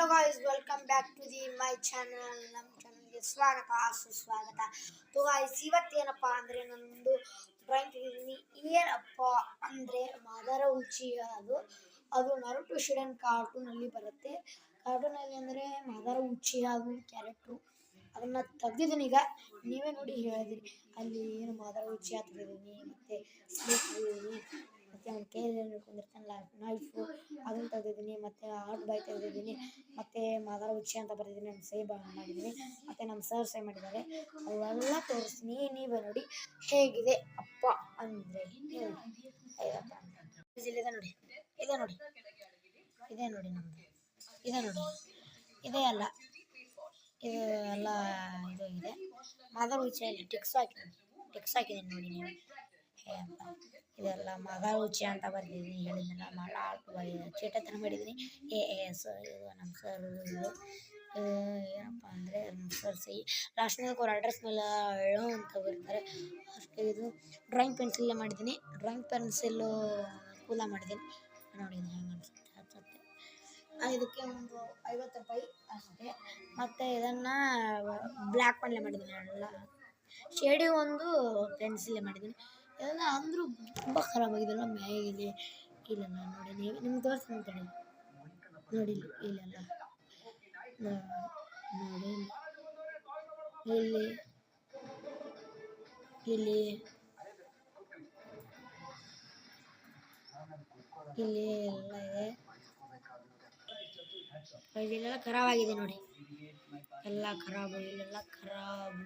Hello guys, welcome back to my channel. ನಮ್ಮ ಚಾನಲ್ಗೆ ಸ್ವಾಗತ ಸುಸ್ವಾಗತ. ಸೊ ಗಾಯ್ಸ್, ಇವತ್ತೇನಪ್ಪ ಅಂದರೆ ನಾನೊಂದು ಡ್ರಾಯಿಂಗ್ ತೆಗೆದಿದ್ದೀನಿ. ಏನಪ್ಪ ಅಂದರೆ ಮಾದರ ಉಚ್ಚಿ ಅದು ನರುಟೋ ಶಿಡನ್ ಕಾರ್ಟೂನಲ್ಲಿ ಬರುತ್ತೆ. ಕಾರ್ಟೂನಲ್ಲಿ ಅಂದರೆ ಮಾದರ ಉಚ್ಚಿ ಹಾಗೂ ಕ್ಯಾರೆಕ್ಟ್ರು ಅದನ್ನು ತೆಗ್ದಿದ್ದೀನಿ. ಈಗ ನೀವೇ ನೋಡಿ ಹೇಳಿದಿರಿ. ಅಲ್ಲಿ ಏನು ಮಾದರ ಉಚ್ಚಿ ತೆಗೆದಿದ್ದೀನಿ, ಮತ್ತು ಸ್ಲೀಪ್ ಮತ್ತು ಅವ್ನ ಕೈಯಲ್ಲಿ ಹಿಡ್ಕೊಂಡಿರ್ತಾನಲ್ಲ ನೈಫು ಅದನ್ನು ತೆಗೆದಿದ್ದೀನಿ, ಮತ್ತು ಆರ್ಟ್ ಬಾಯ್ ತೆಗೆದಿದ್ದೀನಿ, ಮತ್ತು ಮಾದರ ಉಚ್ಚಿ ಅಂತ ಬರೆದಿದ್ದೀನಿ. ನಮ್ಮ ಸೈ ಮಾಡಿದ್ದೀನಿ, ಮತ್ತು ನಮ್ಮ ಸರ್ ಸೈ ಮಾಡಿದ್ದಾರೆ. ಅವೆಲ್ಲ ತೋರಿಸ್ತೀನಿ, ನೀವೇ ನೋಡಿ ಹೇಗಿದೆ ಅಪ್ಪ ಅಂದರೆ. ಇದೆ ನೋಡಿ, ಇದೆ ನೋಡಿ, ಇದೆ ನೋಡಿ, ನಮ್ಮದು ಇದೆ ನೋಡಿ, ಇದೇ ಅಲ್ಲ, ಇದು ಎಲ್ಲ ಇದು ಇದೆ. ಮಾದರ ಉಚ್ಚಿಯಲ್ಲಿ ಟಿಕ್ಸ್ ಹಾಕಿದ್ದೀನಿ ನೋಡಿ ನೀವು ಅಂತ. ಇದೆಲ್ಲ ಮಾದರ ಉಚ್ಚಿ ಅಂತ ಬರ್ತಿದ್ದೀನಿ, ಹೇಳಿದ್ದೆಲ್ಲ ಆರ್ಟ್ ಬಾಯ್ ಚೀಟ ಥರ ಮಾಡಿದ್ದೀನಿ. ಇದು ನಮ್ಮ ಸರ್ ಇದು ಏನಪ್ಪ ಅಂದರೆ ನಮ್ಮ ಸರ್ ಸೈ ಲಾಸ್ಟ್ನಾಗ ಅವ್ರ ಅಡ್ರೆಸ್ ಮೇಲೆ ಹೇಳೋ ಅಂತ ಬರ್ತಾರೆ. ಅಷ್ಟೇ. ಇದು ಡ್ರಾಯಿಂಗ್ ಪೆನ್ಸಿಲ್ಲೇ ಮಾಡಿದ್ದೀನಿ, ಡ್ರಾಯಿಂಗ್ ಪೆನ್ಸಿಲ್ಲು ಕೂಲ ಮಾಡಿದ್ದೀನಿ ನೋಡಿ. ಹೆಂಗೆ ಅನಿಸುತ್ತೆ ಅನ್ಸುತ್ತೆ. ಇದಕ್ಕೆ ಒಂದು 50 ರೂಪಾಯಿ ಅಷ್ಟೇ. ಮತ್ತು ಇದನ್ನು ಬ್ಲ್ಯಾಕ್ ಪೆನ್ಲೇ ಮಾಡಿದ್ದೀನಿ. ಎಲ್ಲ ಶೇಡಿ ಒಂದು ಪೆನ್ಸಿಲ್ಲೇ ಮಾಡಿದ್ದೀನಿ. ಇದೆಲ್ಲ ಅಂದರೂ ತುಂಬ ಖರಾಬಾಗಿದೆಲ್ಲ ಮ್ಯಾಗಿದೆ. ಇಲ್ಲೆಲ್ಲ ನೋಡಿ, ನೀವು ನಿಮ್ಗೆ ತೋರಿಸ್ತೀನಿ ಅಂತೇಳಿ ನೋಡಿ. ಇಲ್ಲೆಲ್ಲ ನೋಡಿ, ಇಲ್ಲಿ ಇಲ್ಲಿ ಇಲ್ಲಿ ಎಲ್ಲ ಇದೆ. ಇಲ್ಲೆಲ್ಲ ಖರಾಬಾಗಿದೆ ನೋಡಿ, ಎಲ್ಲ ಖರಾಬು, ಇಲ್ಲೆಲ್ಲ ಖರಾಬು,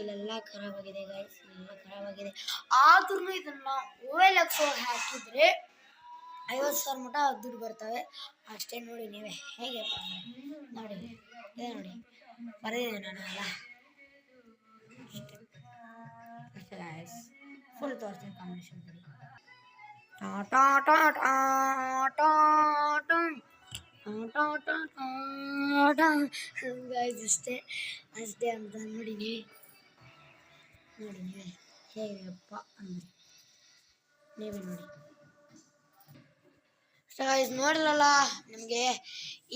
ಇಲ್ಲೆಲ್ಲ ಖರಾಬಾಗಿದೆ ಗೈಸ್, ಇಲ್ಲೆಲ್ಲ ಖರಾಬಾಗಿದೆ. ಆದ್ರೂ ಇದನ್ನು OLX ಹಾಕಿದರೆ 50,000 ಮಟ ದುಡ್ಡು ಬರ್ತವೆ ಅಷ್ಟೇ. ನೋಡಿ ನೀವೇ ಹೇಗೆ ನೋಡಿ, ಇದೆ ನೋಡಿ, ಬರೆದಿದೆ ನಾನು ಎಲ್ಲ ಅಷ್ಟೇ ಗೈಸ್. ಫುಲ್ ತೋರಿಸ್ತೀನಿ ಕಾಂಬಿನೇಷನ್ ಗೈಸ್. ಅಷ್ಟೇ ಅಷ್ಟೇ ಅಂತ ನೋಡಿ ನೀವೇ ಹೇಗಪ್ಪ ಅಂದರೆ ನೀವೇ ನೋಡಿ. ಗೈಸ್, ನೋಡಿರಲ್ಲ, ನಿಮಗೆ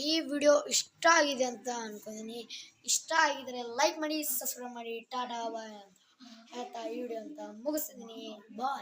ಈ ವಿಡಿಯೋ ಇಷ್ಟ ಆಗಿದೆ ಅಂತ ಅನ್ಕೊಂಡಿದ್ದೀನಿ. ಇಷ್ಟ ಆಗಿದರೆ ಲೈಕ್ ಮಾಡಿ, ಸಬ್ಸ್ಕ್ರೈಬ್ ಮಾಡಿ. ಟಾಟಾ ಬಾಯ್ ಅಂತ ಹೇಳ್ತಾ ಈ ವಿಡಿಯೋ ಅಂತ ಮುಗಿಸ್ತಿದ್ದೀನಿ. ಬಾಯ್.